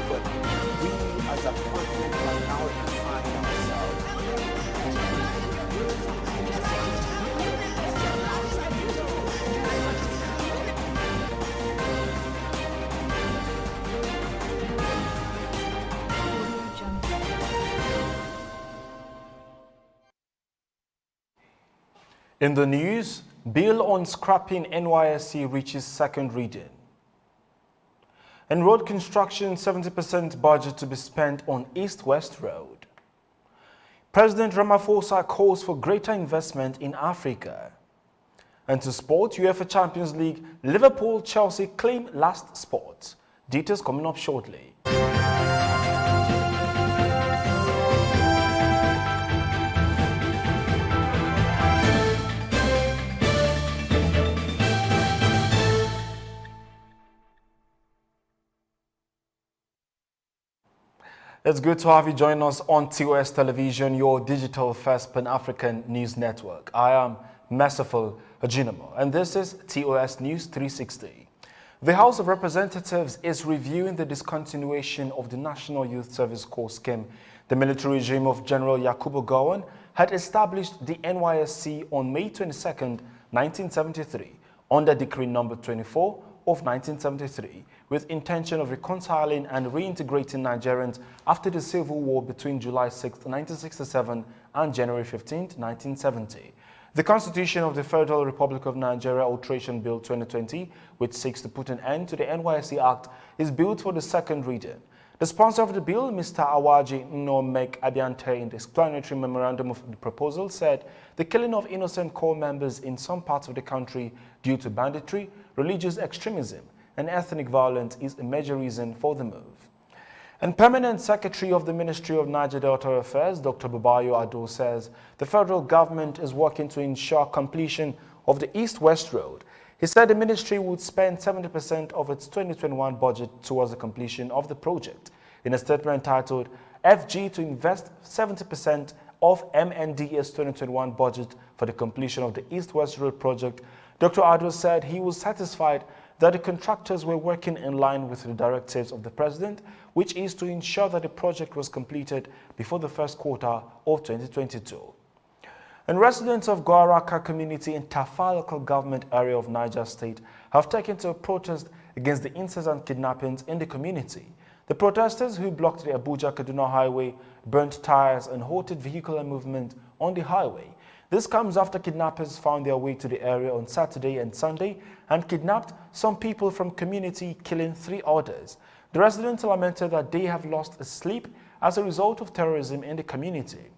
But we, as a continent, right now define ourselves. In the news, bill on scrapping Nysc reaches second reading. In road construction, 70% budget to be spent on East-West Road. President Ramaphosa calls for greater investment in Africa. And to sport, UEFA Champions League, Liverpool, Chelsea claim last spot. Details coming up shortly. It's good to have you join us on TOS Television, your digital first Pan-African news network. I am Merciful Ajinamo, and this is TOS News 360. The House of Representatives is reviewing the discontinuation of the National Youth Service Corps scheme. The military regime of General Yakubu Gowon had established the NYSC on May 22, 1973, under Decree Number 24 of 1973, with intention of reconciling and reintegrating Nigerians after the civil war between July 6, 1967 and January 15, 1970. The Constitution of the Federal Republic of Nigeria Alteration Bill 2020, which seeks to put an end to the NYSC Act, is billed for the second reading. The sponsor of the bill, Mr. Awaji Nnomek Abiante, in the explanatory memorandum of the proposal, said the killing of innocent corps members in some parts of the country due to banditry, religious extremism, and ethnic violence is a major reason for the move. And Permanent Secretary of the Ministry of Niger Delta Affairs, Dr. Babayo Ado, says the federal government is working to ensure completion of the East-West Road. He said the ministry would spend 70% of its 2021 budget towards the completion of the project. In a statement titled, FG to invest 70% of MND's 2021 budget for the completion of the East-West Road project, Dr. Ado said he was satisfied that the contractors were working in line with the directives of the president, which is to ensure that the project was completed before the first quarter of 2022. And residents of Guaraka community in Tafa local government area of Niger State have taken to a protest against the incessant kidnappings in the community. The protesters, who blocked the Abuja-Kaduna highway, burnt tires and halted vehicular movement on the highway. This comes after kidnappers found their way to the area on Saturday and Sunday and kidnapped some people from community, killing 3 others. The residents lamented that they have lost sleep as a result of terrorism in the community.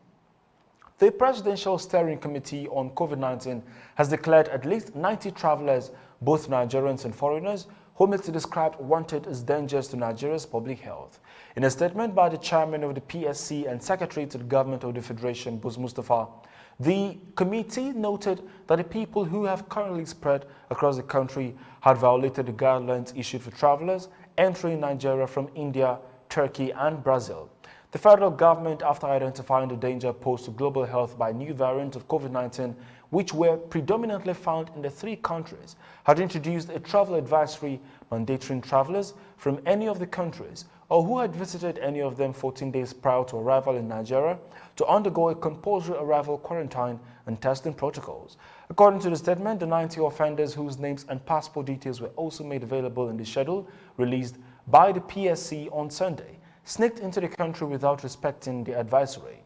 The Presidential Steering Committee on COVID-19 has declared at least 90 travelers, both Nigerians and foreigners, whom it described wanted as dangerous to Nigeria's public health. In a statement by the chairman of the PSC and secretary to the government of the Federation, Buz Mustafa, the committee noted that the people who have currently spread across the country had violated the guidelines issued for travelers entering Nigeria from India, Turkey, and Brazil. The federal government, after identifying the danger posed to global health by new variants of COVID-19, which were predominantly found in the 3 countries, had introduced a travel advisory mandating travelers from any of the countries or who had visited any of them 14 days prior to arrival in Nigeria to undergo a compulsory arrival quarantine and testing protocols. According to the statement, the 90 offenders whose names and passport details were also made available in the schedule released by the PSC on Sunday sneaked into the country without respecting the advisory.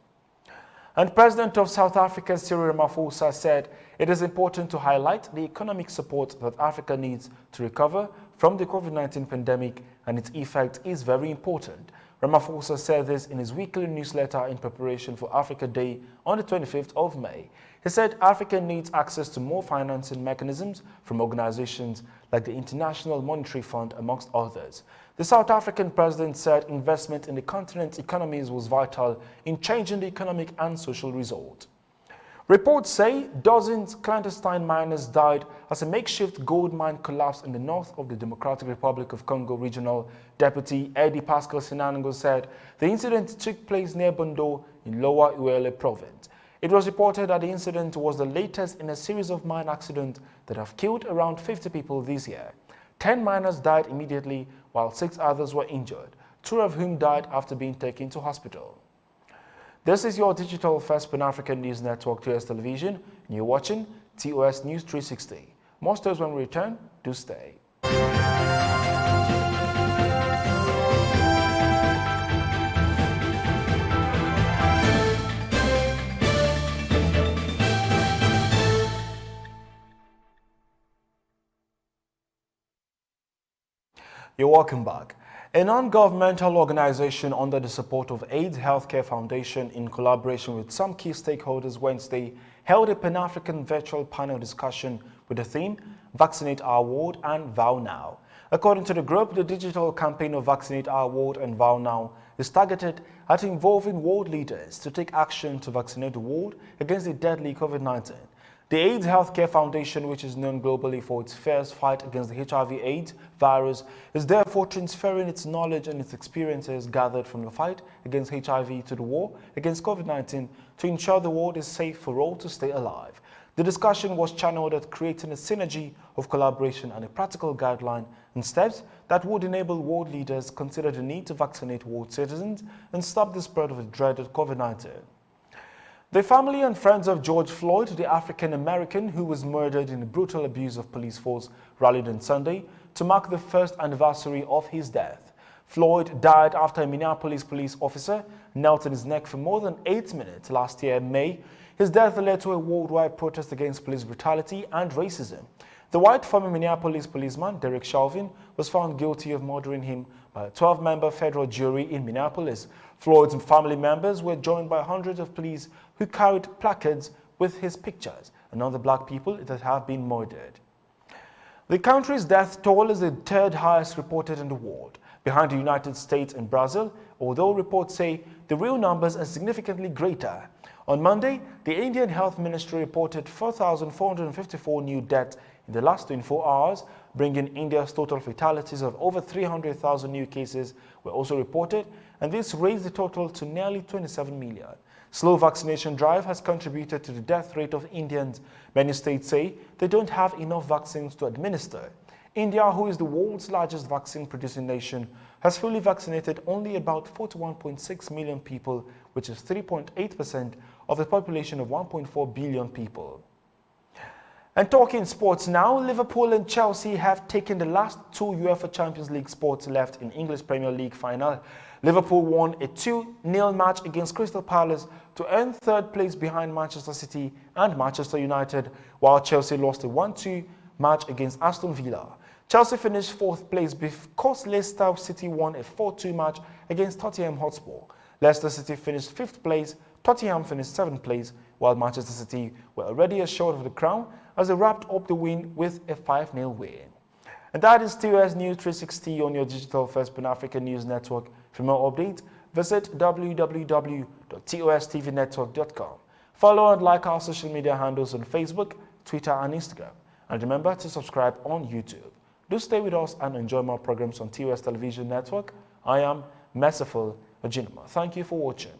And President of South Africa, Cyril Ramaphosa, said it is important to highlight the economic support that Africa needs to recover from the COVID-19 pandemic, and its effect is very important. Ramaphosa said this in his weekly newsletter in preparation for Africa Day on the 25th of May. He said Africa needs access to more financing mechanisms from organizations like the International Monetary Fund, amongst others. The South African president said investment in the continent's economies was vital in changing the economic and social result. Reports say dozens of clandestine miners died as a makeshift gold mine collapsed in the north of the Democratic Republic of Congo. Regional Deputy Eddie Pascal Sinango said the incident took place near Bondo in Lower Uele province. It was reported that the incident was the latest in a series of mine accidents that have killed around 50 people this year. 10 miners died immediately, while 6 others were injured, 2 of whom died after being taken to hospital. This is your digital first Pan-African news network, TOS Television, and you're watching TOS News 360. More stories when we return. Do stay. You're welcome back. A non-governmental organization under the support of AIDS Healthcare Foundation in collaboration with some key stakeholders Wednesday held a Pan-African virtual panel discussion with the theme Vaccinate Our World and Vow Now. According to the group, the digital campaign of Vaccinate Our World and Vow Now is targeted at involving world leaders to take action to vaccinate the world against the deadly COVID-19. The AIDS Healthcare Foundation, which is known globally for its fierce fight against the HIV/AIDS virus, is therefore transferring its knowledge and its experiences gathered from the fight against HIV to the war against COVID-19 to ensure the world is safe for all to stay alive. The discussion was channeled at creating a synergy of collaboration and a practical guideline and steps that would enable world leaders consider the need to vaccinate world citizens and stop the spread of the dreaded COVID-19. The family and friends of George Floyd, the African-American who was murdered in a brutal abuse of police force, rallied on Sunday to mark the first anniversary of his death. Floyd died after a Minneapolis police officer knelt on his neck for more than 8 minutes last year in May. His death led to a worldwide protest against police brutality and racism. The white former Minneapolis policeman, Derek Chauvin, was found guilty of murdering him by a 12-member federal jury in Minneapolis. Floyd's family members were joined by hundreds of police who carried placards with his pictures and other black people that have been murdered. The country's death toll is the 3rd highest reported in the world, behind the United States and Brazil, although reports say the real numbers are significantly greater. On Monday, the Indian Health Ministry reported 4,454 new deaths in the last 24 hours, bringing India's total fatalities of over 300,000 new cases were also reported, and this raised the total to nearly 27 million. Slow vaccination drive has contributed to the death rate of Indians. Many states say they don't have enough vaccines to administer. India, who is the world's largest vaccine-producing nation, has fully vaccinated only about 41.6 million people, which is 3.8% of the population of 1.4 billion people. And talking sports now, Liverpool and Chelsea have taken the last 2 UEFA Champions League spots left in English Premier League final. Liverpool won a 2-0 match against Crystal Palace to earn 3rd place behind Manchester City and Manchester United, while Chelsea lost a 1-2 match against Aston Villa. Chelsea finished 4th place because Leicester City won a 4-2 match against Tottenham Hotspur. Leicester City finished 5th place, Tottenham finished 7th place, while Manchester City were already assured of the crown as they wrapped up the win with a 5-0 win. And that is TOS News 360 on your digital first Pan-African news network. For more updates, visit www.tostvnetwork.com. Follow and like our social media handles on Facebook, Twitter and Instagram. And remember to subscribe on YouTube. Do stay with us and enjoy more programs on TOS Television Network. I am Merciful Ojinama. Thank you for watching.